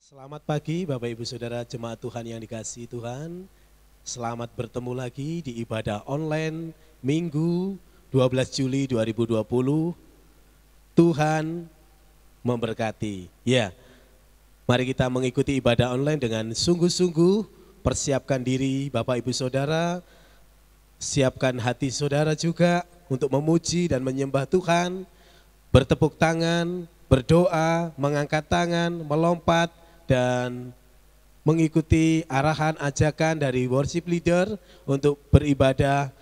Selamat pagi Bapak Ibu Saudara jemaat Tuhan yang dikasihi Tuhan. Selamat bertemu lagi di ibadah online Minggu 12 Juli 2020. Tuhan memberkati. Ya, mari kita mengikuti ibadah online dengan sungguh-sungguh. Persiapkan diri Bapak Ibu Saudara, siapkan hati saudara juga untuk memuji dan menyembah Tuhan. Bertepuk tangan, berdoa, mengangkat tangan, melompat, dan mengikuti arahan ajakan dari worship leader untuk beribadah,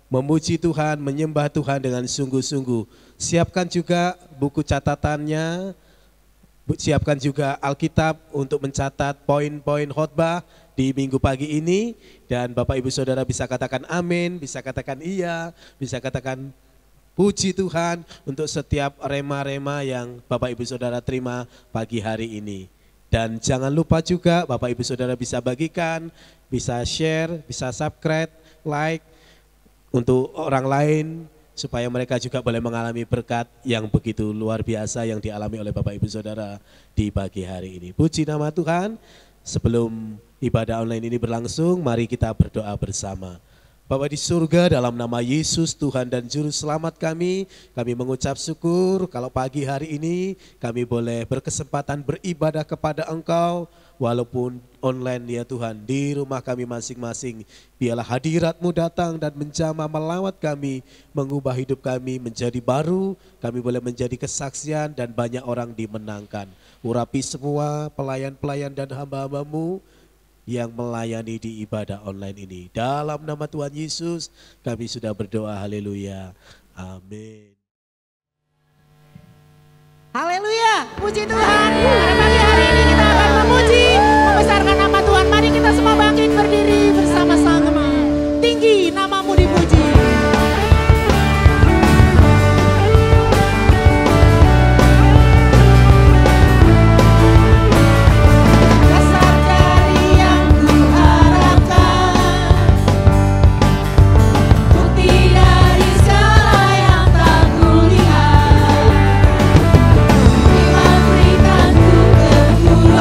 memuji Tuhan, menyembah Tuhan dengan sungguh-sungguh. Siapkan juga buku catatannya, siapkan juga Alkitab untuk mencatat poin-poin khotbah di minggu pagi ini. Dan Bapak Ibu Saudara bisa katakan amin, bisa katakan iya, bisa katakan puji Tuhan untuk setiap rema-rema yang Bapak Ibu Saudara terima pagi hari ini. Dan jangan lupa juga Bapak Ibu Saudara bisa bagikan, bisa share, bisa subscribe, like untuk orang lain supaya mereka juga boleh mengalami berkat yang begitu luar biasa yang dialami oleh Bapak Ibu Saudara di pagi hari ini. Puji nama Tuhan. Sebelum ibadah online ini berlangsung, mari kita berdoa bersama. Bapa di surga, dalam nama Yesus Tuhan dan Juru Selamat kami mengucap syukur kalau pagi hari ini kami boleh berkesempatan beribadah kepada Engkau walaupun online ya Tuhan, di rumah kami masing-masing. Biarlah hadirat-Mu datang dan menjamah melawat kami, mengubah hidup kami menjadi baru, kami boleh menjadi kesaksian dan banyak orang dimenangkan. Urapi semua pelayan-pelayan dan hamba-hamba-Mu yang melayani di ibadah online ini. Dalam nama Tuhan Yesus kami sudah berdoa, haleluya, amin. Haleluya, puji Tuhan. Pada pagi hari ini kita akan memuji, membesarkan nama Tuhan. Mari kita semua bangkit berdiri bersama-sama. Tinggi namamu dipuji. Berikanku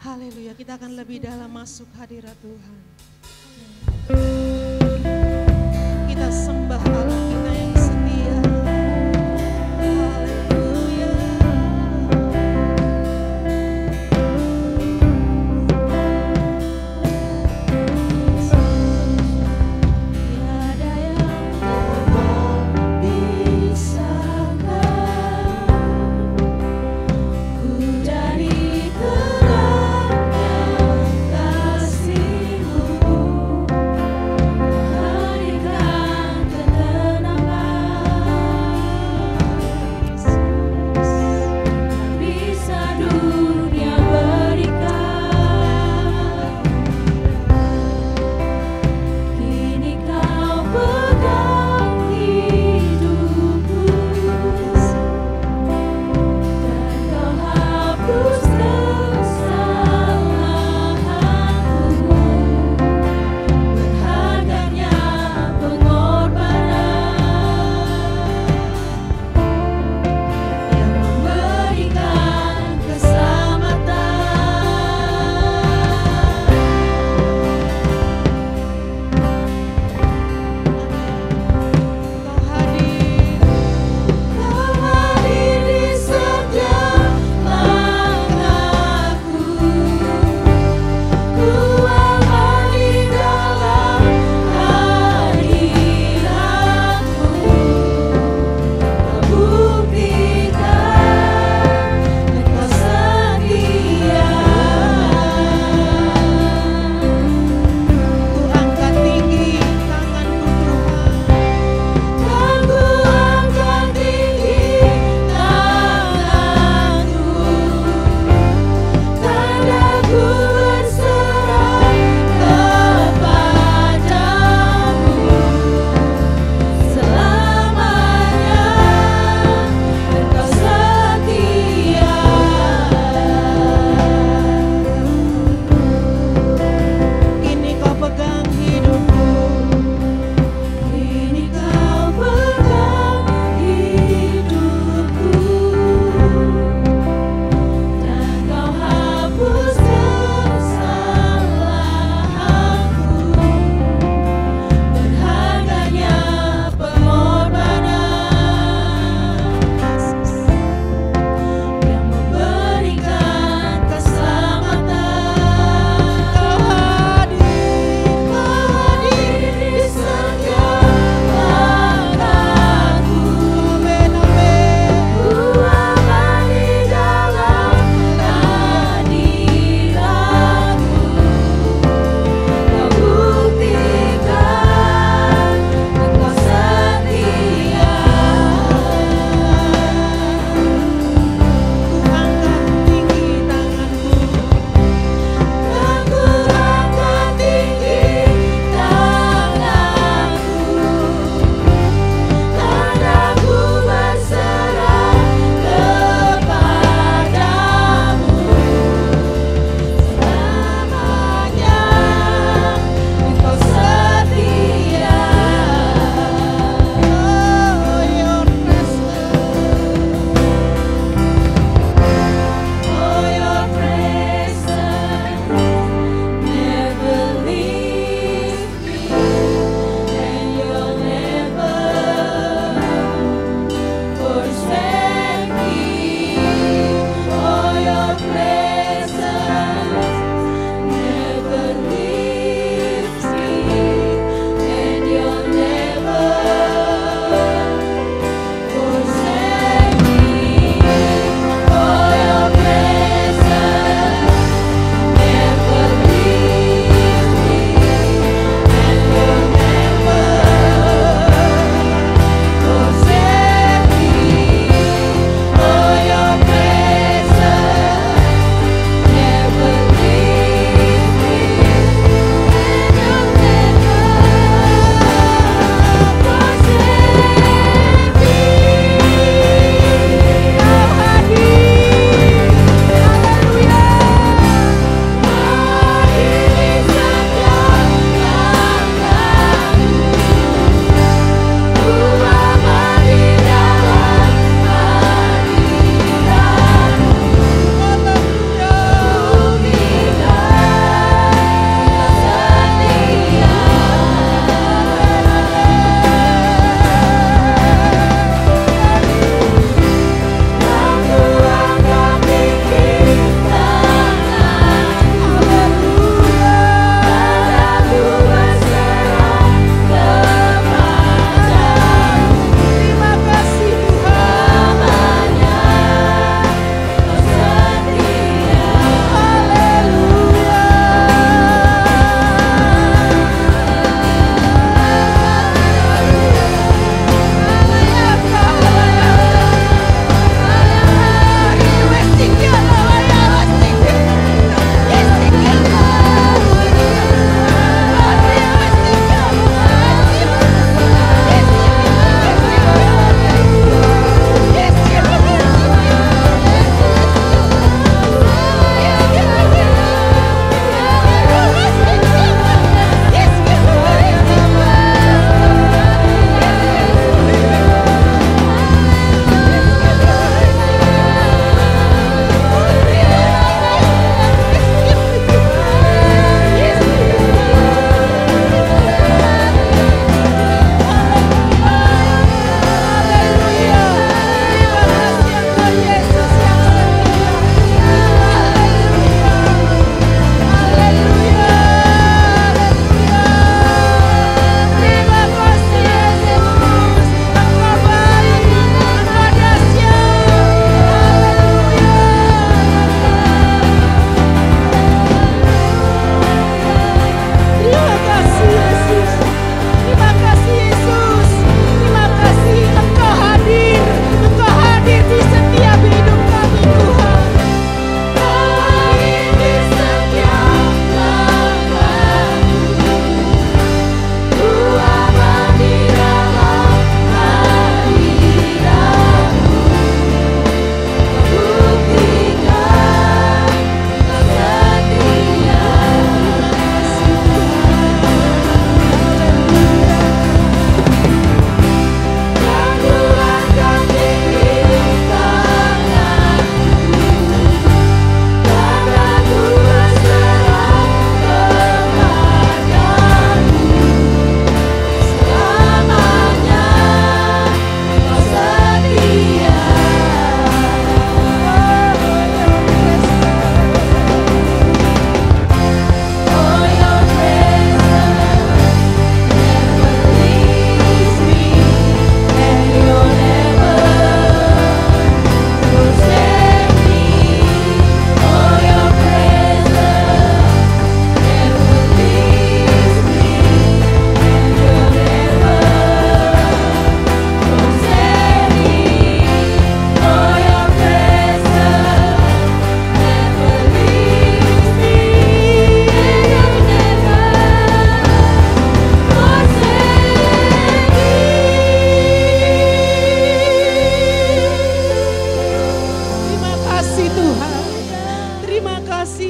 Haleluya, kita akan lebih dalam masuk hadirat Tuhan. Kita sembah Allah kita yang setia. Haleluya. Tiada yang dapat pisahkan ku dari geraknya kasih-Mu. Hadirkan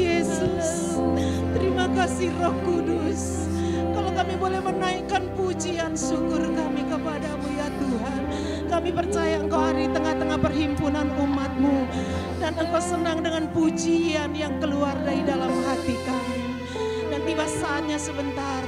Yesus. Terima kasih Roh Kudus. Kalau kami boleh menaikkan pujian syukur kami kepadamu ya Tuhan. Kami percaya Engkau hari tengah-tengah perhimpunan umat-Mu. Dan Engkau senang dengan pujian yang keluar dari dalam hati kami. Dan tiba saatnya sebentar,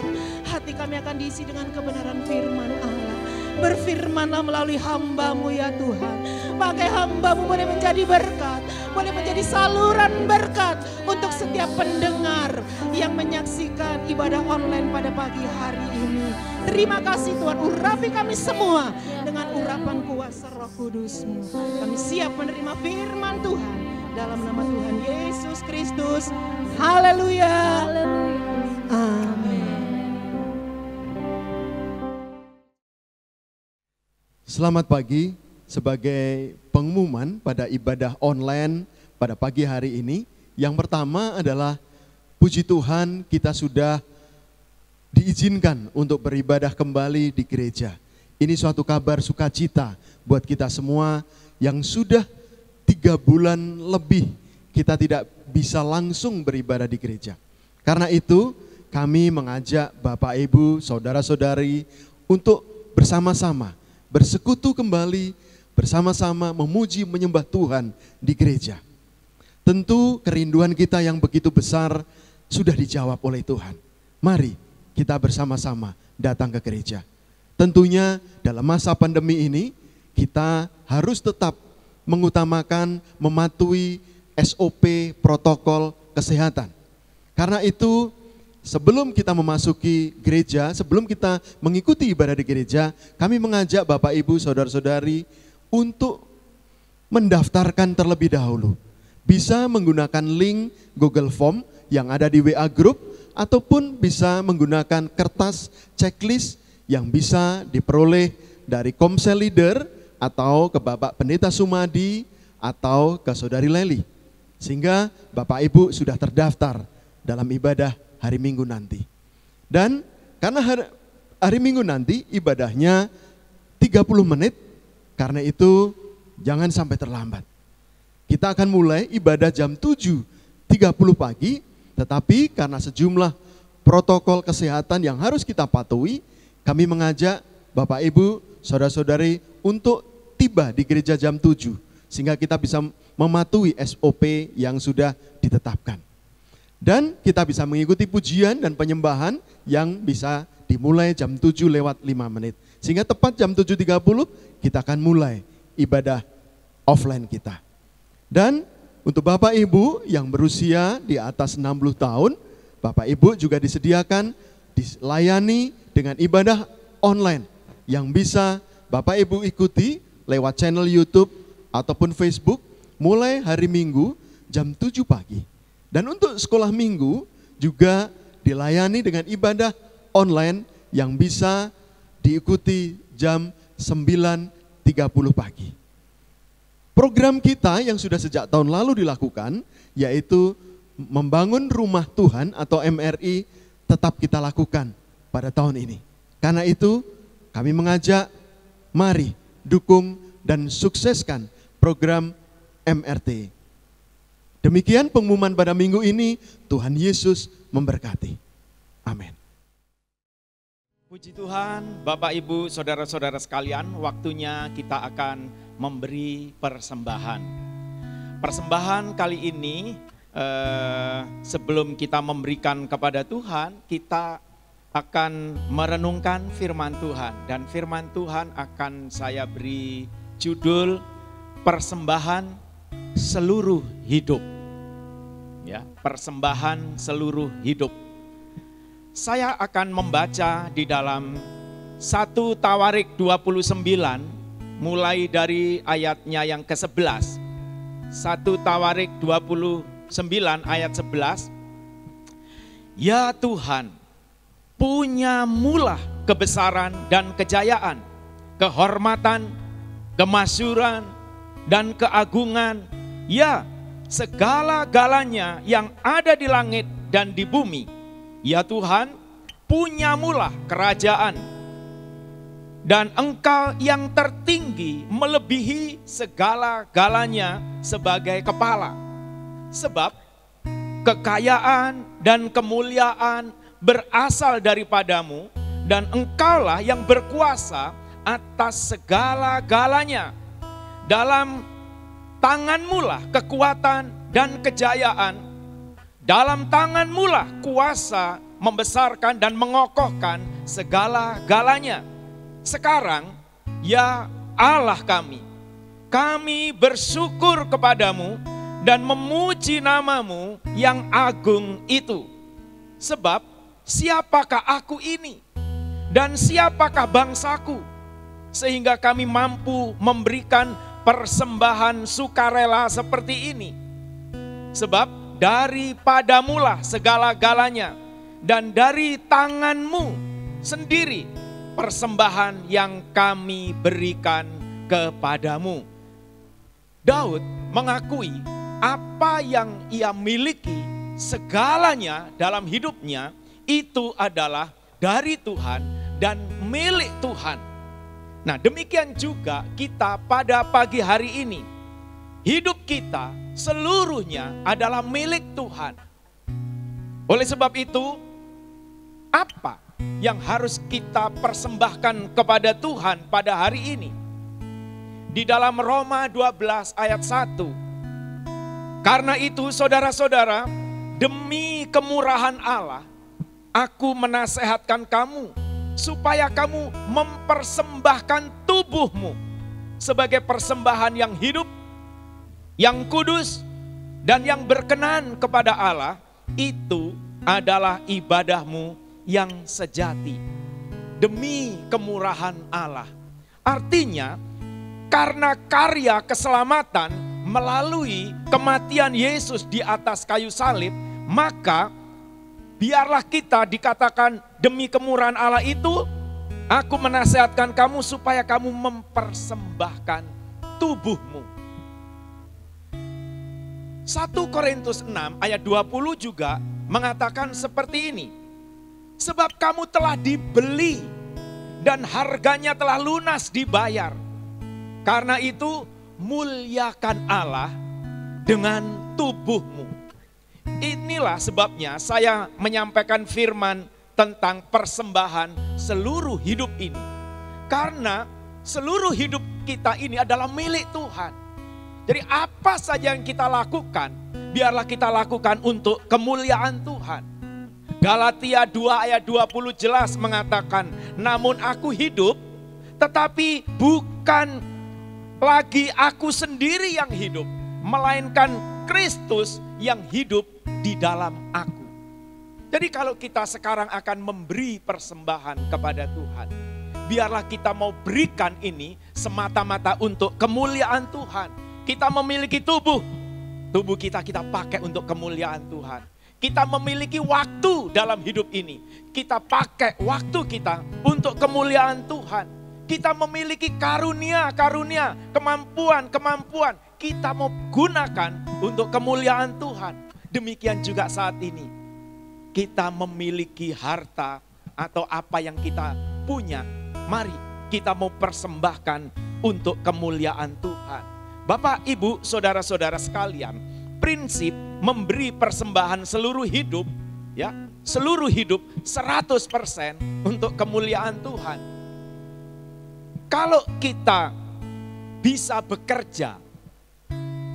hati kami akan diisi dengan kebenaran firman Allah. Berfirmanlah melalui hamba-Mu ya Tuhan. Pakai hamba-Mu boleh menjadi berkat, boleh menjadi saluran berkat untuk setiap pendengar yang menyaksikan ibadah online pada pagi hari ini. Terima kasih Tuhan, urapi kami semua dengan urapan kuasa Roh Kudus-Mu. Kami siap menerima firman Tuhan dalam nama Tuhan Yesus Kristus. Haleluya. Amin. Selamat pagi. Sebagai pengumuman pada ibadah online pada pagi hari ini, yang pertama adalah puji Tuhan kita sudah diizinkan untuk beribadah kembali di gereja. Ini suatu kabar sukacita buat kita semua yang sudah 3 bulan lebih kita tidak bisa langsung beribadah di gereja. Karena itu kami mengajak Bapak Ibu, Saudara-saudari untuk bersama-sama bersekutu kembali, bersama-sama memuji menyembah Tuhan di gereja. Tentu kerinduan kita yang begitu besar sudah dijawab oleh Tuhan. Mari kita bersama-sama datang ke gereja. Tentunya dalam masa pandemi ini kita harus tetap mengutamakan mematuhi SOP protokol kesehatan. Karena itu sebelum kita memasuki gereja, sebelum kita mengikuti ibadah di gereja, kami mengajak Bapak Ibu Saudara-saudari untuk mendaftarkan terlebih dahulu. Bisa menggunakan link Google Form yang ada di WA Group, ataupun bisa menggunakan kertas checklist yang bisa diperoleh dari Komsel Leader atau ke Bapak Pendeta Sumadi atau ke Saudari Leli. Sehingga Bapak Ibu sudah terdaftar dalam ibadah hari Minggu nanti. Dan karena hari Minggu nanti ibadahnya 30 menit, karena itu jangan sampai terlambat. Kita akan mulai ibadah jam 7.30 pagi, tetapi karena sejumlah protokol kesehatan yang harus kita patuhi, kami mengajak Bapak Ibu, Saudara-saudari untuk tiba di gereja jam 7, sehingga kita bisa mematuhi SOP yang sudah ditetapkan. Dan kita bisa mengikuti pujian dan penyembahan yang bisa dimulai jam 7:05. Sehingga tepat jam 7.30 kita akan mulai ibadah offline kita. Dan untuk Bapak Ibu yang berusia di atas 60 tahun, Bapak Ibu juga disediakan dilayani dengan ibadah online yang bisa Bapak Ibu ikuti lewat channel YouTube ataupun Facebook mulai hari Minggu jam 7 pagi. Dan untuk sekolah minggu juga dilayani dengan ibadah online yang bisa diikuti jam 9.30 pagi. Program kita yang sudah sejak tahun lalu dilakukan, yaitu membangun rumah Tuhan atau MRI, tetap kita lakukan pada tahun ini. Karena itu kami mengajak, mari dukung dan sukseskan program MRT. Demikian pengumuman pada minggu ini. Tuhan Yesus memberkati. Amin. Puji Tuhan, Bapak Ibu, Saudara-saudara sekalian, waktunya kita akan memberi persembahan. Persembahan kali ini, sebelum kita memberikan kepada Tuhan, kita akan merenungkan firman Tuhan. Dan firman Tuhan akan saya beri judul persembahan seluruh hidup. Ya, persembahan seluruh hidup. Saya akan membaca di dalam 1 Tawarik 29 mulai dari ayatnya yang ke-11. 1 Tawarik 29 ayat 11. Ya Tuhan, punyamulah kebesaran dan kejayaan, kehormatan, kemasyuran, dan keagungan, ya segala-galanya yang ada di langit dan di bumi. Ya Tuhan, punyamulah kerajaan, dan Engkau yang tertinggi melebihi segala-galanya sebagai kepala. Sebab kekayaan dan kemuliaan berasal daripadamu, dan engkaulah yang berkuasa atas segala-galanya. Dalam tanganmulah kekuatan dan kejayaan, dalam tanganmulah kuasa membesarkan dan mengokohkan segala-galanya. Sekarang, ya Allah kami bersyukur kepadamu dan memuji namamu yang agung itu. Sebab siapakah aku ini dan siapakah bangsaku, sehingga kami mampu memberikan persembahan sukarela seperti ini. Sebab daripadamulah segala-galanya, dan dari tanganmu sendiri persembahan yang kami berikan kepadamu. Daud mengakui apa yang ia miliki, segalanya dalam hidupnya itu adalah dari Tuhan dan milik Tuhan. Nah, demikian juga kita pada pagi hari ini. Hidup kita seluruhnya adalah milik Tuhan. Oleh sebab itu, apa yang harus kita persembahkan kepada Tuhan pada hari ini? Di dalam Roma 12 ayat 1. Karena itu saudara-saudara, demi kemurahan Allah, aku menasehatkan kamu supaya kamu mempersembahkan tubuhmu sebagai persembahan yang hidup, yang kudus, dan yang berkenan kepada Allah. Itu adalah ibadahmu yang sejati. Demi kemurahan Allah. Artinya, karena karya keselamatan melalui kematian Yesus di atas kayu salib, maka biarlah kita dikatakan demi kemurahan Allah itu, aku menasihatkan kamu supaya kamu mempersembahkan tubuhmu. 1 Korintus 6 ayat 20 juga mengatakan seperti ini. Sebab kamu telah dibeli dan harganya telah lunas dibayar. Karena itu muliakan Allah dengan tubuhmu. Inilah sebabnya saya menyampaikan firman tentang persembahan seluruh hidup ini. Karena seluruh hidup kita ini adalah milik Tuhan. Jadi apa saja yang kita lakukan, biarlah kita lakukan untuk kemuliaan Tuhan. Galatia 2 ayat 20 jelas mengatakan, namun aku hidup, tetapi bukan lagi aku sendiri yang hidup, melainkan Kristus yang hidup di dalam aku. Jadi kalau kita sekarang akan memberi persembahan kepada Tuhan, biarlah kita mau berikan ini semata-mata untuk kemuliaan Tuhan. Kita memiliki tubuh kita pakai untuk kemuliaan Tuhan. Kita memiliki waktu dalam hidup ini, kita pakai waktu kita untuk kemuliaan Tuhan. Kita memiliki karunia, kemampuan, kita mau gunakan untuk kemuliaan Tuhan. Demikian juga saat ini, kita memiliki harta atau apa yang kita punya, mari kita mau persembahkan untuk kemuliaan Tuhan. Bapak, Ibu, saudara-saudara sekalian, prinsip memberi persembahan seluruh hidup, ya, seluruh hidup 100% untuk kemuliaan Tuhan. Kalau kita bisa bekerja,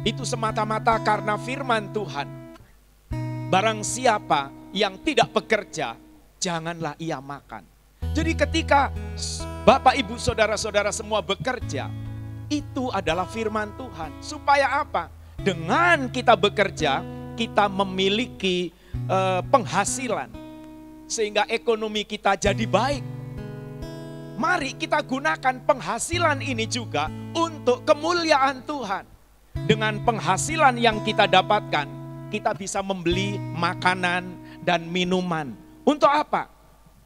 itu semata-mata karena firman Tuhan. Barang siapa yang tidak bekerja, janganlah ia makan. Jadi ketika Bapak, Ibu, saudara-saudara semua bekerja, itu adalah firman Tuhan. Supaya apa? Dengan kita bekerja, kita memiliki penghasilan. Sehingga ekonomi kita jadi baik. Mari kita gunakan penghasilan ini juga untuk kemuliaan Tuhan. Dengan penghasilan yang kita dapatkan, kita bisa membeli makanan dan minuman. Untuk apa?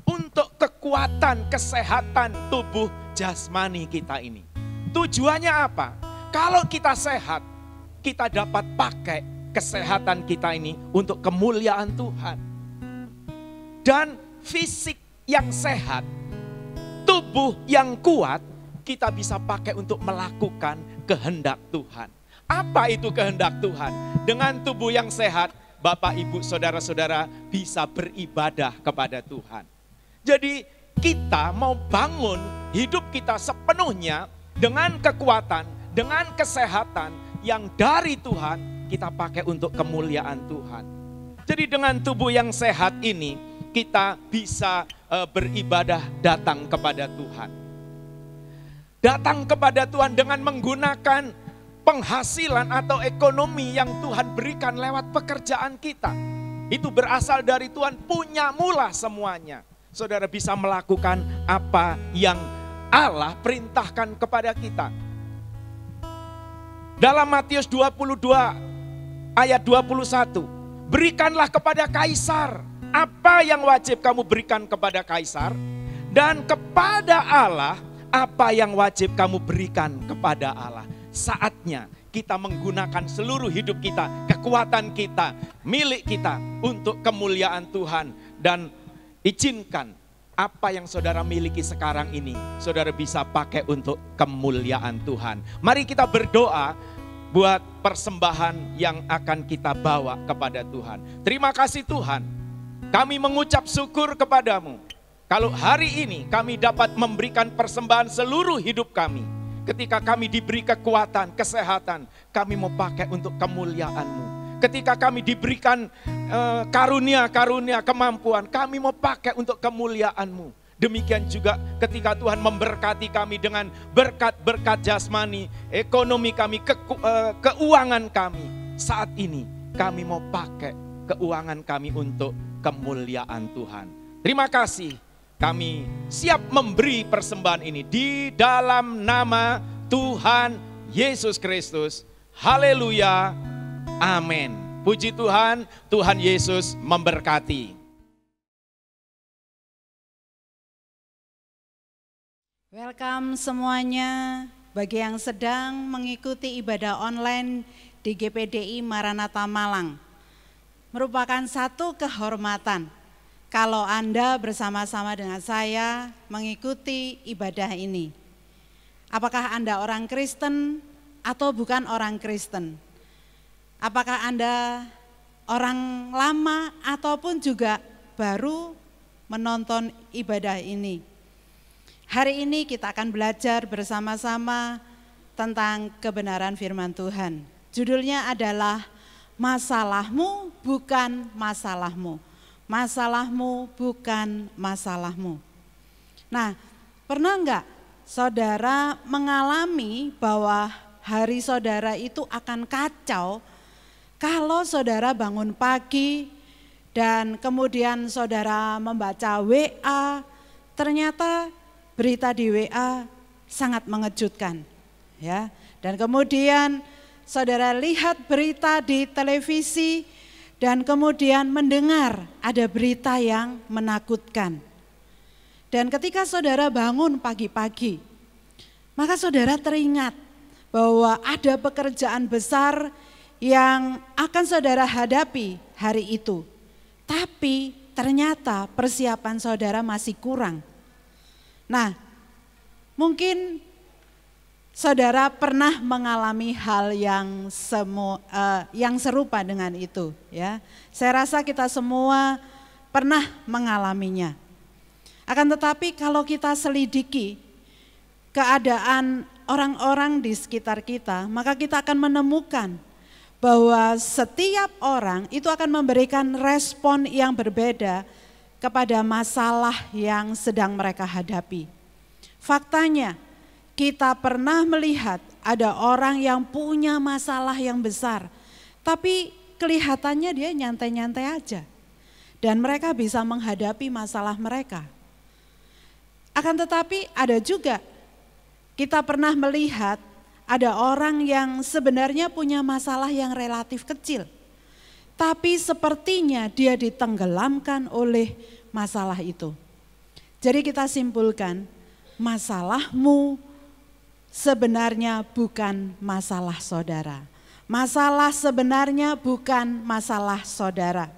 Untuk kekuatan, kesehatan tubuh jasmani kita ini. Tujuannya apa? Kalau kita sehat, kita dapat pakai kesehatan kita ini untuk kemuliaan Tuhan. Dan fisik yang sehat, tubuh yang kuat, kita bisa pakai untuk melakukan kehendak Tuhan. Apa itu kehendak Tuhan? Dengan tubuh yang sehat, Bapak, Ibu, Saudara-saudara bisa beribadah kepada Tuhan. Jadi kita mau bangun hidup kita sepenuhnya dengan kekuatan, dengan kesehatan yang dari Tuhan, kita pakai untuk kemuliaan Tuhan. Jadi dengan tubuh yang sehat ini, kita bisa beribadah datang kepada Tuhan. Datang kepada Tuhan dengan menggunakan penghasilan atau ekonomi yang Tuhan berikan lewat pekerjaan kita. Itu berasal dari Tuhan, punya mula semuanya. Saudara bisa melakukan apa yang Allah perintahkan kepada kita. Dalam Matius 22 ayat 21, berikanlah kepada Kaisar apa yang wajib kamu berikan kepada Kaisar, dan kepada Allah apa yang wajib kamu berikan kepada Allah. Saatnya kita menggunakan seluruh hidup kita, kekuatan kita, milik kita untuk kemuliaan Tuhan. Dan izinkan apa yang saudara miliki sekarang ini, saudara bisa pakai untuk kemuliaan Tuhan. Mari kita berdoa buat persembahan yang akan kita bawa kepada Tuhan. Terima kasih Tuhan, kami mengucap syukur kepadamu. Kalau hari ini kami dapat memberikan persembahan seluruh hidup kami. Ketika kami diberi kekuatan, kesehatan, kami mau pakai untuk kemuliaan-Mu. Ketika kami diberikan karunia-karunia, kemampuan, kami mau pakai untuk kemuliaan-Mu. Demikian juga ketika Tuhan memberkati kami dengan berkat-berkat jasmani, ekonomi kami, keuangan kami. Saat ini kami mau pakai keuangan kami untuk kemuliaan Tuhan. Terima kasih. Kami siap memberi persembahan ini di dalam nama Tuhan Yesus Kristus. Haleluya. Amin. Puji Tuhan, Tuhan Yesus memberkati. Welcome semuanya bagi yang sedang mengikuti ibadah online di GPDI Maranatha Malang. Merupakan satu kehormatan kalau Anda bersama-sama dengan saya mengikuti ibadah ini. Apakah Anda orang Kristen atau bukan orang Kristen? Apakah Anda orang lama ataupun juga baru menonton ibadah ini? Hari ini kita akan belajar bersama-sama tentang kebenaran firman Tuhan. Judulnya adalah Masalahmu bukan masalahmu. Masalahmu bukan masalahmu. Nah, pernah enggak saudara mengalami bahwa hari saudara itu akan kacau kalau saudara bangun pagi dan kemudian saudara membaca WA, ternyata berita di WA sangat mengejutkan, ya. Dan kemudian saudara lihat berita di televisi dan kemudian mendengar ada berita yang menakutkan. Dan ketika saudara bangun pagi-pagi, maka saudara teringat bahwa ada pekerjaan besar yang akan saudara hadapi hari itu. Tapi ternyata persiapan saudara masih kurang. Nah, mungkin saudara pernah mengalami hal yang serupa dengan itu, ya. Saya rasa kita semua pernah mengalaminya. Akan tetapi kalau kita selidiki keadaan orang-orang di sekitar kita, maka kita akan menemukan bahwa setiap orang itu akan memberikan respon yang berbeda kepada masalah yang sedang mereka hadapi. Faktanya, kita pernah melihat ada orang yang punya masalah yang besar, tapi kelihatannya dia nyantai-nyantai aja. Dan mereka bisa menghadapi masalah mereka. Akan tetapi ada juga, kita pernah melihat ada orang yang sebenarnya punya masalah yang relatif kecil. Tapi sepertinya dia ditenggelamkan oleh masalah itu. Jadi kita simpulkan, masalahmu sebenarnya bukan masalah saudara. Masalah sebenarnya bukan masalah saudara.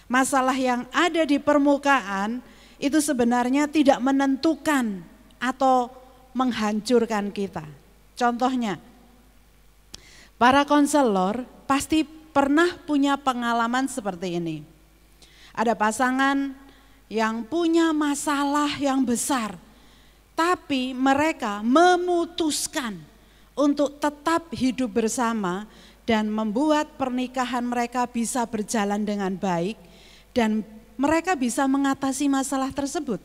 Masalah yang ada di permukaan itu sebenarnya tidak menentukan atau menghancurkan kita. Contohnya, para konselor pasti pernah punya pengalaman seperti ini. Ada pasangan yang punya masalah yang besar, tapi mereka memutuskan untuk tetap hidup bersama dan membuat pernikahan mereka bisa berjalan dengan baik dan mereka bisa mengatasi masalah tersebut.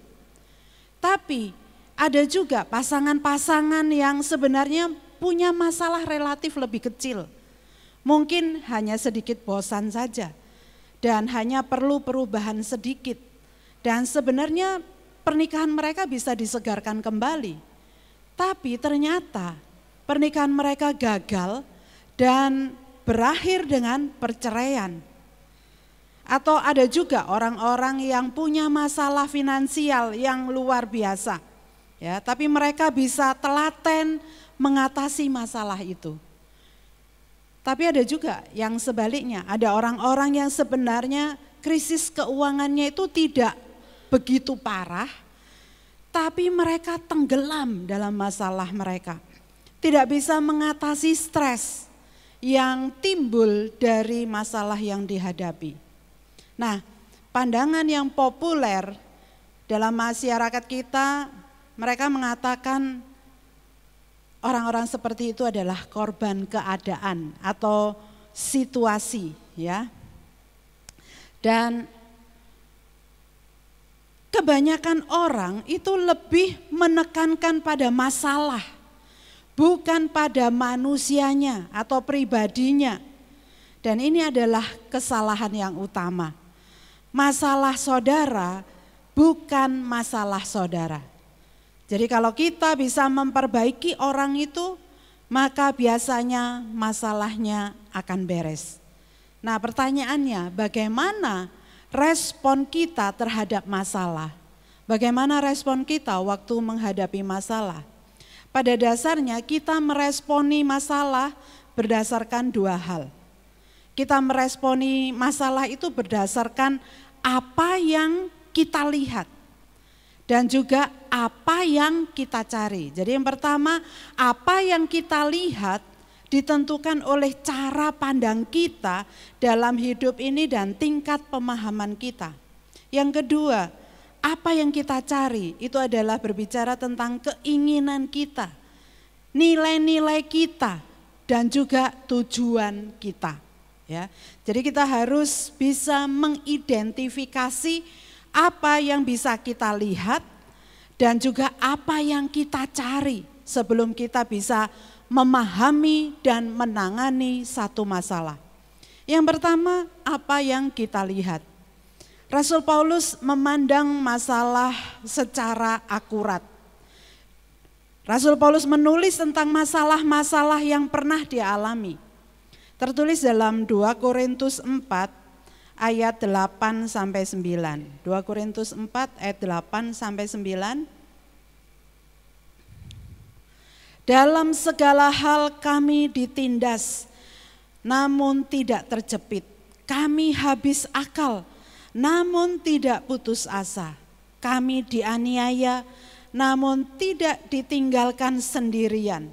Tapi ada juga pasangan-pasangan yang sebenarnya punya masalah relatif lebih kecil. Mungkin hanya sedikit bosan saja dan hanya perlu perubahan sedikit. Dan sebenarnya pernikahan mereka bisa disegarkan kembali. Tapi ternyata pernikahan mereka gagal dan berakhir dengan perceraian. Atau ada juga orang-orang yang punya masalah finansial yang luar biasa. Ya, tapi mereka bisa telaten mengatasi masalah itu. Tapi ada juga yang sebaliknya, ada orang-orang yang sebenarnya krisis keuangannya itu tidak begitu parah, tapi mereka tenggelam dalam masalah mereka. Tidak bisa mengatasi stres yang timbul dari masalah yang dihadapi. Nah, pandangan yang populer dalam masyarakat kita, mereka mengatakan orang-orang seperti itu adalah korban keadaan atau situasi, ya. Dan kebanyakan orang itu lebih menekankan pada masalah, bukan pada manusianya atau pribadinya. Dan ini adalah kesalahan yang utama. Masalah saudara bukan masalah saudara. Jadi kalau kita bisa memperbaiki orang itu, maka biasanya masalahnya akan beres. Nah, pertanyaannya, bagaimana respon kita terhadap masalah? Bagaimana respon kita waktu menghadapi masalah? Pada dasarnya kita meresponi masalah berdasarkan dua hal. Kita meresponi masalah itu berdasarkan apa yang kita lihat. Dan juga apa yang kita cari. Jadi yang pertama, apa yang kita lihat ditentukan oleh cara pandang kita dalam hidup ini dan tingkat pemahaman kita. Yang kedua, apa yang kita cari itu adalah berbicara tentang keinginan kita, nilai-nilai kita, dan juga tujuan kita. Ya, jadi kita harus bisa mengidentifikasi apa yang bisa kita lihat dan juga apa yang kita cari sebelum kita bisa memahami dan menangani satu masalah. Yang pertama, apa yang kita lihat. Rasul Paulus memandang masalah secara akurat. Rasul Paulus menulis tentang masalah-masalah yang pernah dia alami. Tertulis dalam 2 Korintus 4 ayat 8 sampai 9. 2 Korintus 4 ayat 8 sampai 9. Dalam segala hal kami ditindas, namun tidak terjepit. Kami habis akal, namun tidak putus asa. Kami dianiaya, namun tidak ditinggalkan sendirian.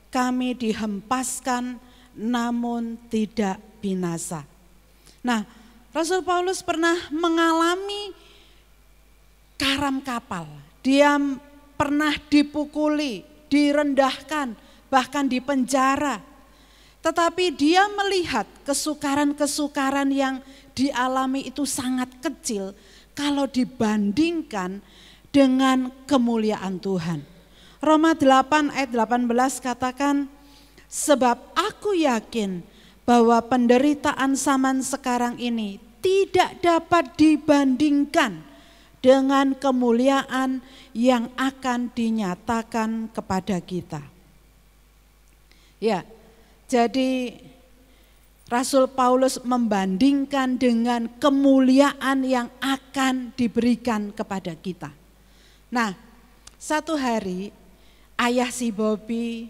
Kami dihempaskan, namun tidak binasa. Nah, Rasul Paulus pernah mengalami karam kapal. Dia pernah dipukuli, direndahkan, bahkan dipenjara. Tetapi dia melihat kesukaran-kesukaran yang dialami itu sangat kecil kalau dibandingkan dengan kemuliaan Tuhan. Roma 8 ayat 18 katakan, sebab aku yakin bahwa penderitaan zaman sekarang ini tidak dapat dibandingkan dengan kemuliaan yang akan dinyatakan kepada kita. Ya, jadi Rasul Paulus membandingkan dengan kemuliaan yang akan diberikan kepada kita. Nah, satu hari ayah si Bobby,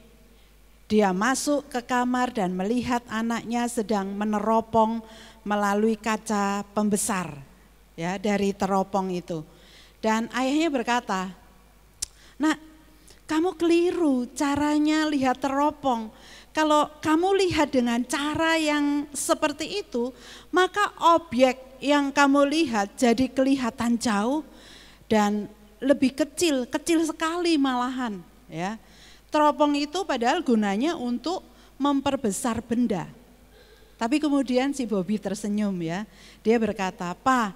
dia masuk ke kamar dan melihat anaknya sedang meneropong melalui kaca pembesar, ya, dari teropong itu. Dan ayahnya berkata, "Nak, kamu keliru caranya lihat teropong. kalau kamu lihat dengan cara yang seperti itu, maka objek yang kamu lihat jadi kelihatan jauh dan lebih kecil, kecil sekali malahan, ya. Teropong itu padahal gunanya untuk memperbesar benda. Tapi kemudian si Bobby tersenyum, ya. Dia berkata, "Pa,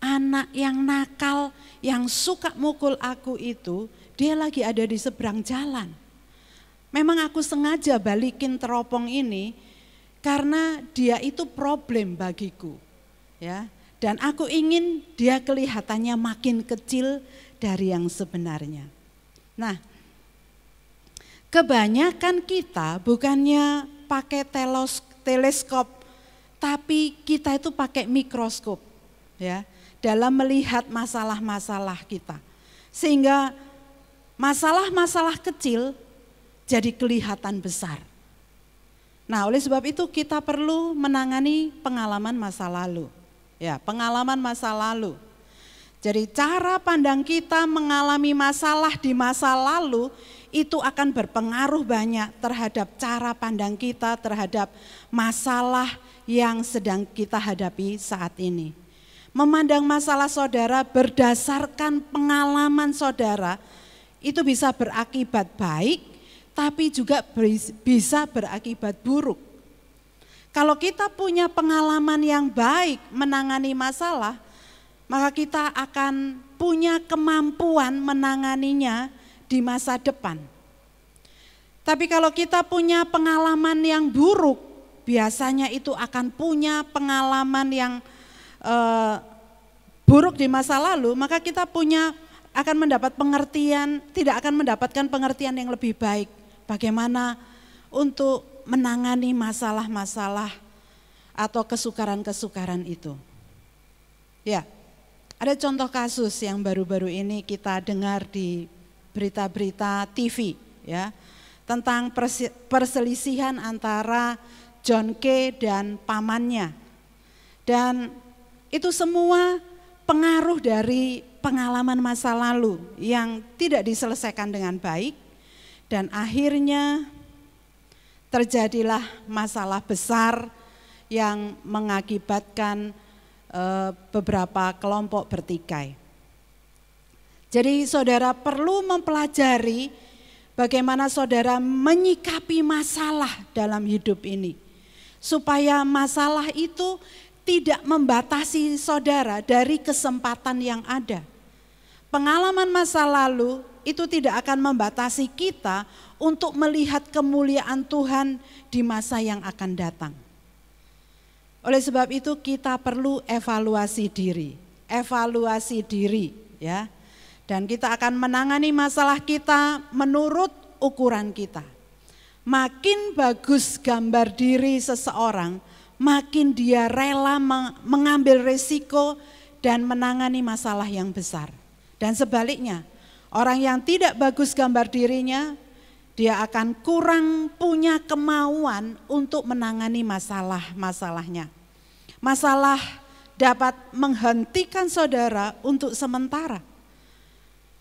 anak yang nakal, yang suka mukul aku itu, dia lagi ada di seberang jalan. Memang aku sengaja balikin teropong ini karena dia itu problem bagiku, ya. Dan aku ingin dia kelihatannya makin kecil dari yang sebenarnya." Nah, kebanyakan kita bukannya pakai teleskop, tapi kita itu pakai mikroskop, ya, dalam melihat masalah-masalah kita. Sehingga masalah-masalah kecil jadi kelihatan besar. Nah, oleh sebab itu kita perlu menangani pengalaman masa lalu. Ya, pengalaman masa lalu. Jadi cara pandang kita mengalami masalah di masa lalu itu akan berpengaruh banyak terhadap cara pandang kita terhadap masalah yang sedang kita hadapi saat ini. Memandang masalah saudara berdasarkan pengalaman saudara itu bisa berakibat baik, tapi juga bisa berakibat buruk. Kalau kita punya pengalaman yang baik menangani masalah, maka kita akan punya kemampuan menanganinya di masa depan. Tapi kalau kita punya pengalaman yang buruk, biasanya itu akan punya pengalaman yang buruk di masa lalu, maka kita akan mendapat pengertian, tidak akan mendapatkan pengertian yang lebih baik. Bagaimana untuk menangani masalah-masalah atau kesukaran-kesukaran itu. Ya, ada contoh kasus yang baru-baru ini kita dengar di berita-berita TV, ya, tentang perselisihan antara John K. dan pamannya. Dan itu semua pengaruh dari pengalaman masa lalu yang tidak diselesaikan dengan baik, dan akhirnya terjadilah masalah besar yang mengakibatkan beberapa kelompok bertikai. Jadi saudara perlu mempelajari bagaimana saudara menyikapi masalah dalam hidup ini, supaya masalah itu tidak membatasi saudara dari kesempatan yang ada. Pengalaman masa lalu itu tidak akan membatasi kita untuk melihat kemuliaan Tuhan di masa yang akan datang. Oleh sebab itu kita perlu evaluasi diri, ya. Dan kita akan menangani masalah kita menurut ukuran kita. Makin bagus gambar diri seseorang, makin dia rela mengambil risiko dan menangani masalah yang besar. Dan sebaliknya, orang yang tidak bagus gambar dirinya, dia akan kurang punya kemauan untuk menangani masalahnya. Masalah dapat menghentikan saudara untuk sementara.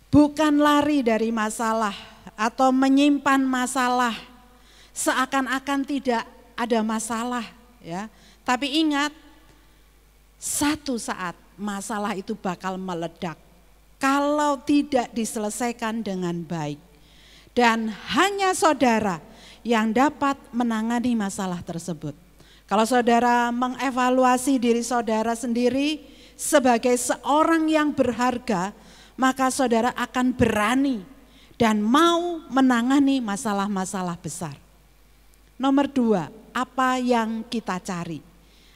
Bukan lari dari masalah atau menyimpan masalah seakan-akan tidak ada masalah, ya. Tapi ingat, satu saat masalah itu bakal meledak kalau tidak diselesaikan dengan baik. Dan hanya saudara yang dapat menangani masalah tersebut. Kalau saudara mengevaluasi diri saudara sendiri sebagai seorang yang berharga, maka saudara akan berani dan mau menangani masalah-masalah besar. Nomor 2, apa yang kita cari?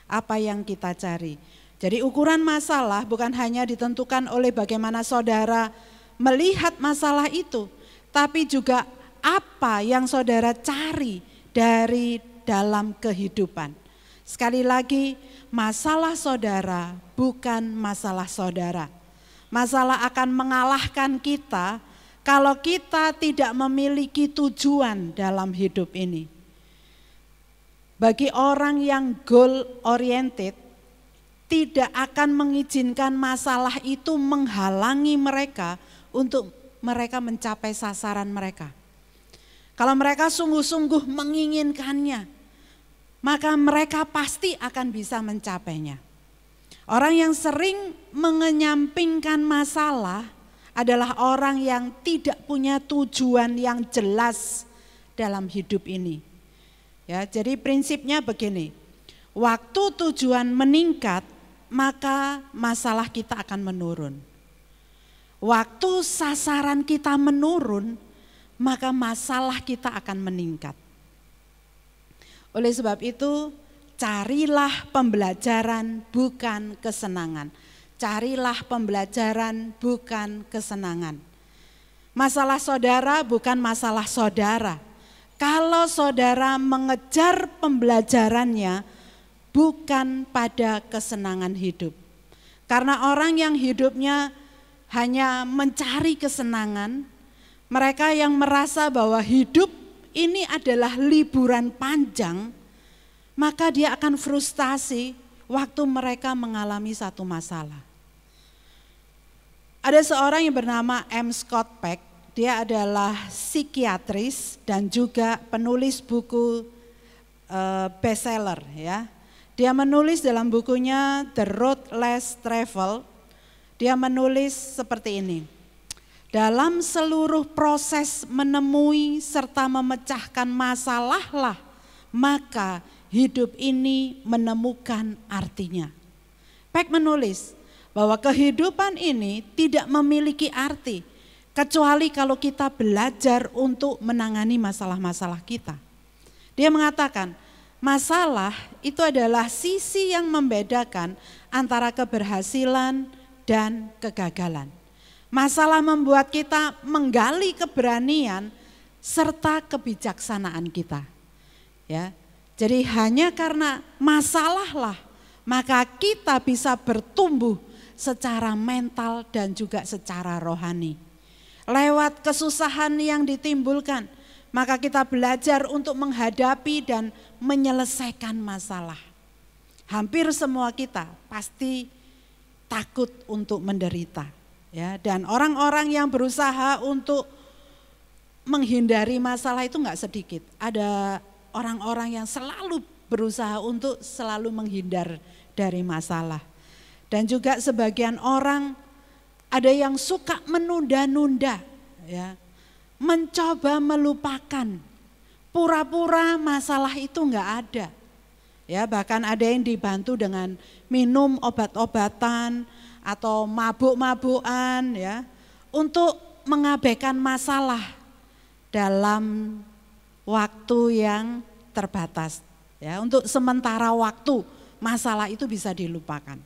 Apa yang kita cari? Jadi ukuran masalah bukan hanya ditentukan oleh bagaimana saudara melihat masalah itu, tapi juga apa yang saudara cari dari dalam kehidupan. Sekali lagi, masalah saudara bukan masalah saudara. Masalah akan mengalahkan kita kalau kita tidak memiliki tujuan dalam hidup ini. Bagi orang yang goal oriented, tidak akan mengizinkan masalah itu menghalangi mereka untuk mereka mencapai sasaran mereka. kalau mereka sungguh-sungguh menginginkannya, maka mereka pasti akan bisa mencapainya. Orang yang sering mengenyampingkan masalah adalah orang yang tidak punya tujuan yang jelas dalam hidup ini. Ya, jadi prinsipnya begini, waktu tujuan meningkat, maka masalah kita akan menurun. Waktu sasaran kita menurun, maka masalah kita akan meningkat. Oleh sebab itu, carilah pembelajaran bukan kesenangan. Carilah pembelajaran bukan kesenangan. Masalah saudara bukan masalah saudara. Kalau saudara mengejar pembelajarannya bukan pada kesenangan hidup. Karena orang yang hidupnya hanya mencari kesenangan, mereka yang merasa bahwa hidup ini adalah liburan panjang, maka dia akan frustasi waktu mereka mengalami satu masalah. Ada seorang yang bernama M. Scott Peck, dia adalah psikiatris dan juga penulis buku bestseller ya. Dia menulis dalam bukunya The Road Less Traveled, dia menulis seperti ini. Dalam seluruh proses menemui serta memecahkan masalahlah, maka hidup ini menemukan artinya. Peck menulis bahwa kehidupan ini tidak memiliki arti kecuali kalau kita belajar untuk menangani masalah-masalah kita. Dia mengatakan, masalah itu adalah sisi yang membedakan antara keberhasilan dan kegagalan. Masalah membuat kita menggali keberanian serta kebijaksanaan kita. Ya. Jadi hanya karena masalahlah maka kita bisa bertumbuh secara mental dan juga secara rohani. Lewat kesusahan yang ditimbulkan, maka kita belajar untuk menghadapi dan menyelesaikan masalah. Hampir semua kita pasti takut untuk menderita. Ya, dan orang-orang yang berusaha untuk menghindari masalah itu enggak sedikit. Ada orang-orang yang selalu berusaha untuk selalu menghindar dari masalah. Dan juga sebagian orang ada yang suka menunda-nunda, ya, mencoba melupakan, pura-pura masalah itu enggak ada. Ya, bahkan ada yang dibantu dengan minum obat-obatan atau mabuk-mabukan ya, untuk mengabaikan masalah dalam waktu yang terbatas. Ya, untuk sementara waktu masalah itu bisa dilupakan.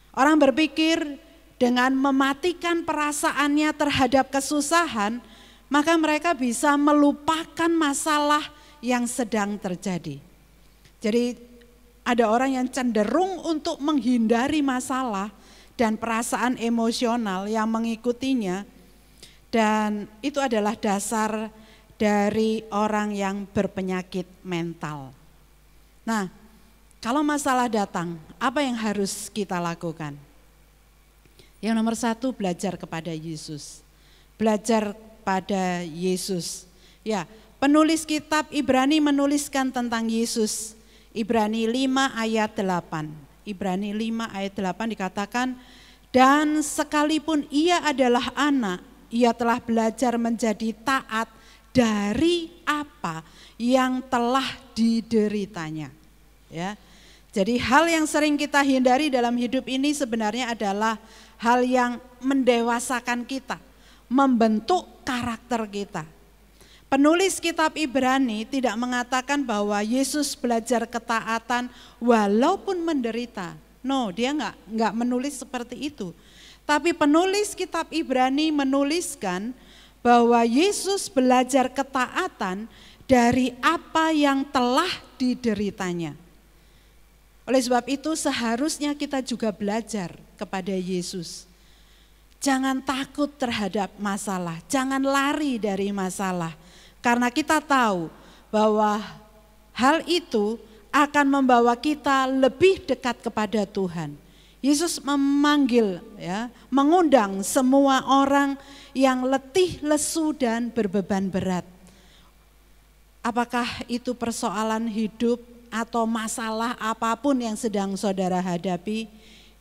Orang berpikir dengan mematikan perasaannya terhadap kesusahan, maka mereka bisa melupakan masalah yang sedang terjadi. Jadi ada orang yang cenderung untuk menghindari masalah dan perasaan emosional yang mengikutinya, dan itu adalah dasar dari orang yang berpenyakit mental. Nah, kalau masalah datang, apa yang harus kita lakukan? Yang nomor satu, belajar kepada Yesus. Belajar pada Yesus. Ya, penulis kitab Ibrani menuliskan tentang Yesus. Ibrani 5 ayat 8. Ibrani 5 ayat 8 dikatakan, dan sekalipun ia adalah anak, ia telah belajar menjadi taat dari apa yang telah dideritanya. Ya. Jadi hal yang sering kita hindari dalam hidup ini sebenarnya adalah hal yang mendewasakan kita, membentuk karakter kita. Penulis kitab Ibrani tidak mengatakan bahwa Yesus belajar ketaatan walaupun menderita. No, dia enggak menulis seperti itu. Tapi penulis kitab Ibrani menuliskan bahwa Yesus belajar ketaatan dari apa yang telah dideritanya. Oleh sebab itu seharusnya kita juga belajar kepada Yesus. Jangan takut terhadap masalah, jangan lari dari masalah. Karena kita tahu bahwa hal itu akan membawa kita lebih dekat kepada Tuhan. Yesus memanggil, ya, mengundang semua orang yang letih, lesu dan berbeban berat Apakah itu persoalan hidup atau masalah apapun yang sedang saudara hadapi,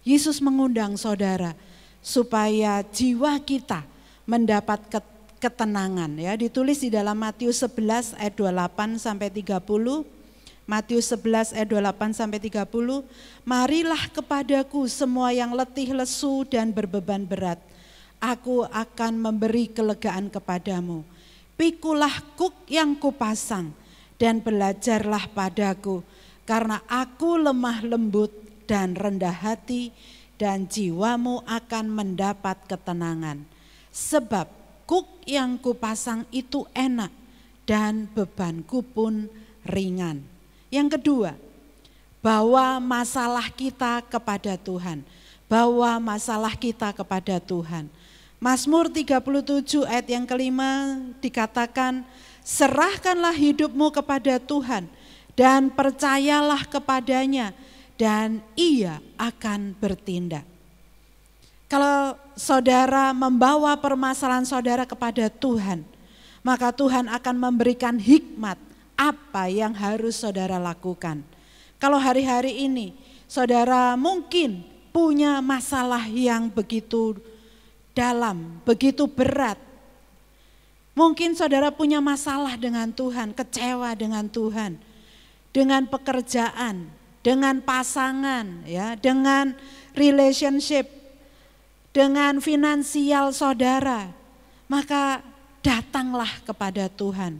Yesus mengundang saudara supaya jiwa kita mendapat ketenangan. Ya, ditulis di dalam Matius 11 ayat 28 sampai 30. Matius 11 ayat 28 sampai 30. Marilah kepadaku semua yang letih, lesu dan berbeban berat. Aku akan memberi kelegaan kepadamu. Pikulah kuk yang kupasang dan belajarlah padaku, karena aku lemah lembut dan rendah hati, dan jiwamu akan mendapat ketenangan. Sebab kuk yang kupasang itu enak dan bebanku pun ringan. Yang kedua, bawa masalah kita kepada Tuhan. Bawa masalah kita kepada Tuhan. Mazmur 37 ayat yang kelima dikatakan, serahkanlah hidupmu kepada Tuhan dan percayalah kepadanya dan Ia akan bertindak. Kalau saudara membawa permasalahan saudara kepada Tuhan, maka Tuhan akan memberikan hikmat apa yang harus saudara lakukan. Kalau hari-hari ini saudara mungkin punya masalah yang begitu dalam, begitu berat. Mungkin saudara punya masalah dengan Tuhan, kecewa dengan Tuhan, dengan pekerjaan, dengan pasangan, ya, dengan relationship, dengan finansial saudara. Maka datanglah kepada Tuhan.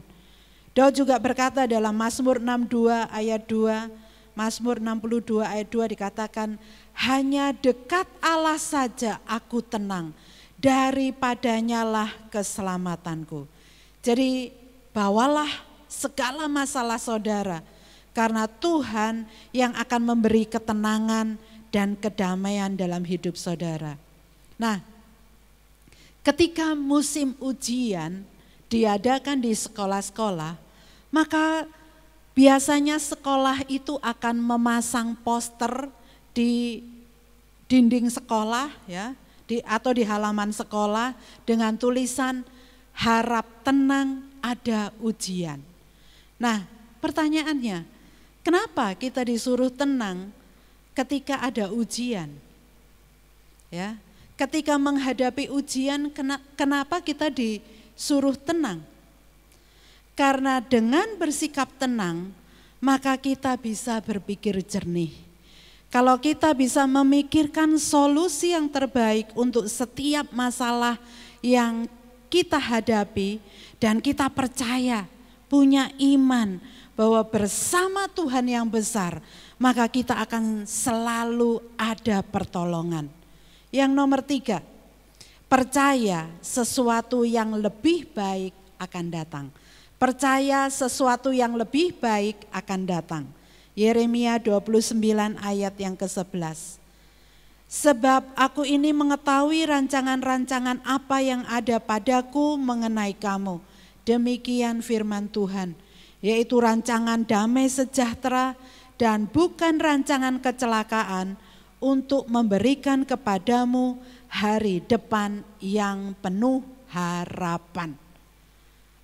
Daud juga berkata dalam Mazmur 62 ayat 2, Mazmur 62 ayat 2 dikatakan, hanya dekat Allah saja aku tenang, daripadanya lah keselamatanku. Jadi bawalah segala masalah saudara, karena Tuhan yang akan memberi ketenangan dan kedamaian dalam hidup saudara. Nah, ketika musim ujian diadakan di sekolah-sekolah, maka biasanya sekolah itu akan memasang poster di dinding sekolah, ya, atau di halaman sekolah dengan tulisan harap tenang ada ujian. Nah, pertanyaannya, kenapa kita disuruh tenang ketika ada ujian? Ya, ketika menghadapi ujian, kenapa kita disuruh tenang? Karena dengan bersikap tenang, maka kita bisa berpikir jernih. Kalau kita bisa memikirkan solusi yang terbaik untuk setiap masalah yang kita hadapi, dan kita percaya, punya iman bahwa bersama Tuhan yang besar, maka kita akan selalu ada pertolongan. Yang nomor 3, percaya sesuatu yang lebih baik akan datang. Percaya sesuatu yang lebih baik akan datang. Yeremia 29 ayat yang ke-11. Sebab aku ini mengetahui rancangan-rancangan apa yang ada padaku mengenai kamu. Demikian firman Tuhan, yaitu rancangan damai sejahtera dan bukan rancangan kecelakaan, untuk memberikan kepadamu hari depan yang penuh harapan.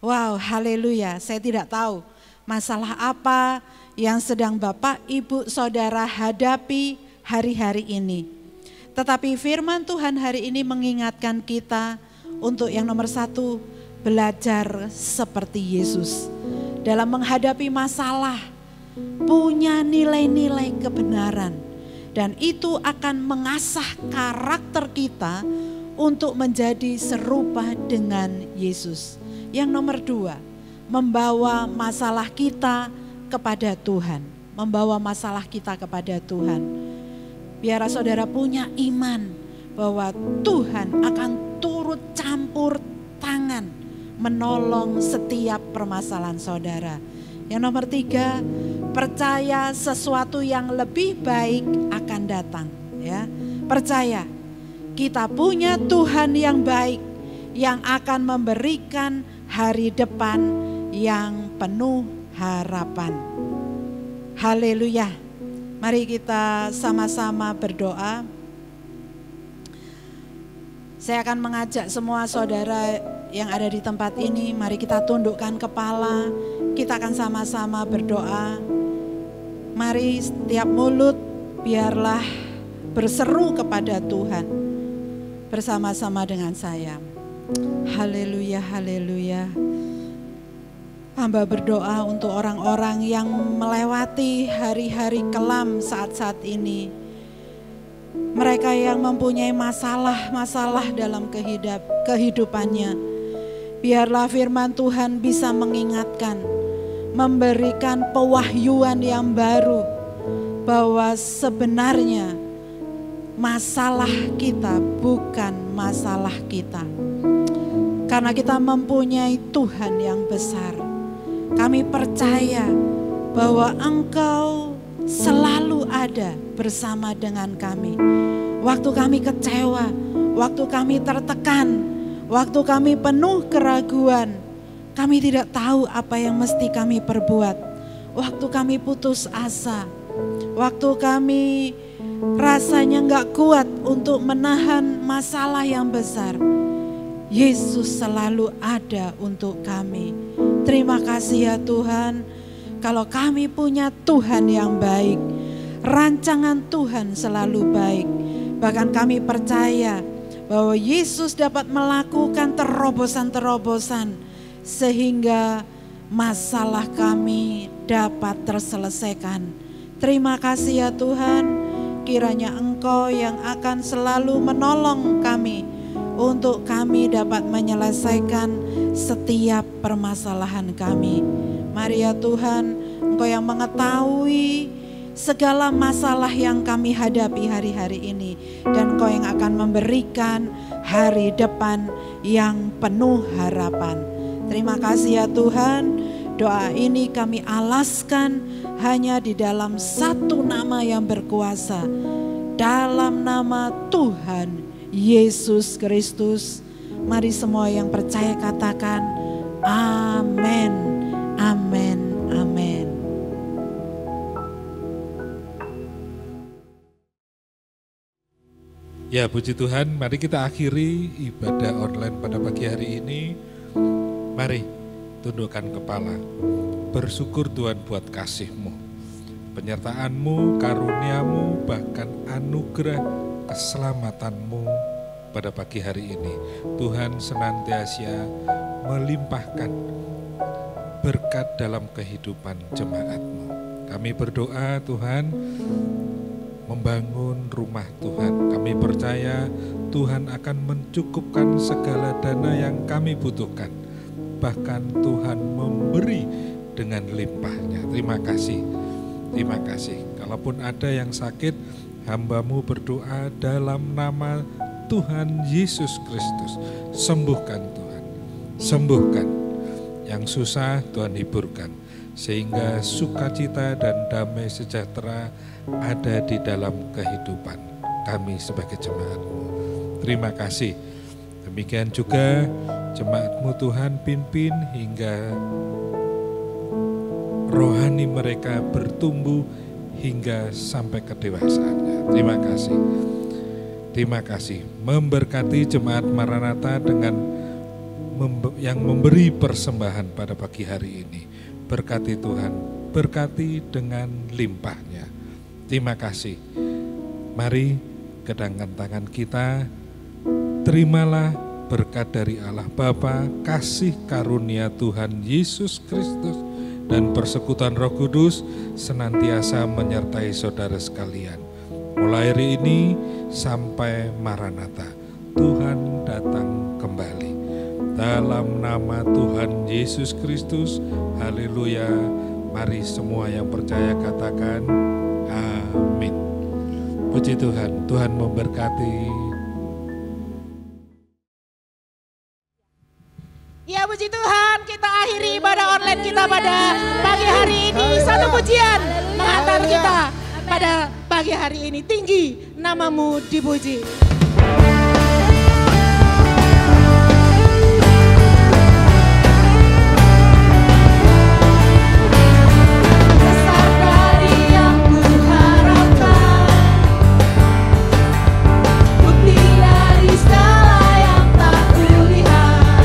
Wow, haleluya. Saya tidak tahu masalah apa yang sedang Bapak, Ibu, Saudara hadapi hari-hari ini. Tetapi firman Tuhan hari ini mengingatkan kita untuk yang nomor 1, belajar seperti Yesus. Dalam menghadapi masalah, punya nilai-nilai kebenaran. Dan itu akan mengasah karakter kita untuk menjadi serupa dengan Yesus. Yang nomor 2, membawa masalah kita kepada Tuhan. Membawa masalah kita kepada Tuhan. Biar saudara punya iman bahwa Tuhan akan turut campur tangan menolong setiap permasalahan saudara. Yang nomor 3, percaya sesuatu yang lebih baik akan datang. Ya, percaya kita punya Tuhan yang baik yang akan memberikan hari depan yang penuh harapan. Haleluya. Mari kita sama-sama berdoa. Saya akan mengajak semua saudara yang ada di tempat ini, mari kita tundukkan kepala, kita akan sama-sama berdoa. Mari setiap mulut biarlah berseru kepada Tuhan bersama-sama dengan saya. Haleluya, haleluya. Hamba berdoa untuk orang-orang yang melewati hari-hari kelam saat-saat ini. Mereka yang mempunyai masalah-masalah dalam kehidupannya. Biarlah firman Tuhan bisa mengingatkan, memberikan pewahyuan yang baru bahwa sebenarnya masalah kita bukan masalah kita. Karena kita mempunyai Tuhan yang besar. Kami percaya bahwa Engkau selalu ada bersama dengan kami. Waktu kami kecewa, waktu kami tertekan, waktu kami penuh keraguan, kami tidak tahu apa yang mesti kami perbuat. Waktu kami putus asa, waktu kami rasanya gak kuat untuk menahan masalah yang besar, Yesus selalu ada untuk kami. Terima kasih ya Tuhan, kalau kami punya Tuhan yang baik, rancangan Tuhan selalu baik. Bahkan kami percaya bahwa Yesus dapat melakukan terobosan-terobosan sehingga masalah kami dapat terselesaikan. Terima kasih ya Tuhan, kiranya Engkau yang akan selalu menolong kami untuk kami dapat menyelesaikan setiap permasalahan kami. Mari ya Tuhan, Engkau yang mengetahui segala masalah yang kami hadapi hari-hari ini, dan Engkau yang akan memberikan hari depan yang penuh harapan. Terima kasih ya Tuhan, doa ini kami alaskan hanya di dalam satu nama yang berkuasa, dalam nama Tuhan Yesus Kristus. Mari semua yang percaya katakan amin, amin, amin. Ya, puji Tuhan, mari kita akhiri ibadah online pada pagi hari ini. Mari tundukkan kepala, bersyukur Tuhan buat kasih-Mu, penyertaan-Mu, karunia-Mu, bahkan anugerah keselamatan-Mu pada pagi hari ini. Tuhan senantiasa melimpahkan berkat dalam kehidupan jemaat-Mu. Kami berdoa Tuhan, membangun rumah Tuhan. Kami percaya Tuhan akan mencukupkan segala dana yang kami butuhkan. Bahkan Tuhan memberi dengan limpahnya. Terima kasih, terima kasih. Kalaupun ada yang sakit, hamba-Mu berdoa dalam nama Tuhan Yesus Kristus. Sembuhkan Tuhan, sembuhkan. Yang susah Tuhan hiburkan, sehingga sukacita dan damai sejahtera ada di dalam kehidupan kami sebagai jemaat-Mu. Terima kasih. Demikian juga jemaat-Mu Tuhan pimpin hingga rohani mereka bertumbuh hingga sampai kedewasaannya. Terima kasih. Terima kasih. Memberkati jemaat Maranatha dengan yang memberi persembahan pada pagi hari ini. Berkati Tuhan, berkati dengan limpahnya. Terima kasih. Mari kedangkan tangan kita, terimalah berkat dari Allah Bapa, kasih karunia Tuhan Yesus Kristus, dan persekutuan Roh Kudus senantiasa menyertai saudara sekalian. Mulai hari ini sampai Maranatha, Tuhan datang kembali. Dalam nama Tuhan Yesus Kristus, haleluya. Mari semua yang percaya katakan amin. Puji Tuhan, Tuhan memberkati. Ya puji Tuhan, kita akhiri ibadah online kita pada pagi hari ini. Satu pujian menghantar kita pada pagi hari ini. Tinggi namamu dipuji. Bukti dari segala yang tak kulihat.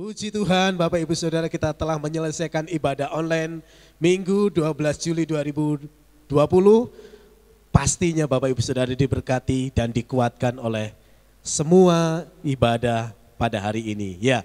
Puji Tuhan, Bapak Ibu Saudara, kita telah menyelesaikan ibadah online Minggu 12 Juli 2020. Pastinya Bapak Ibu Saudara diberkati dan dikuatkan oleh semua ibadah pada hari ini. Ya,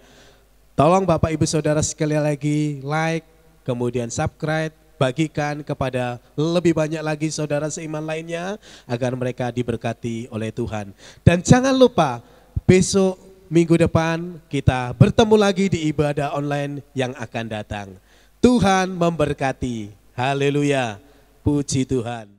tolong Bapak Ibu Saudara sekali lagi like, kemudian subscribe, bagikan kepada lebih banyak lagi saudara seiman lainnya agar mereka diberkati oleh Tuhan. Dan jangan lupa besok minggu depan kita bertemu lagi di ibadah online yang akan datang. Tuhan memberkati. Haleluya. Puji Tuhan.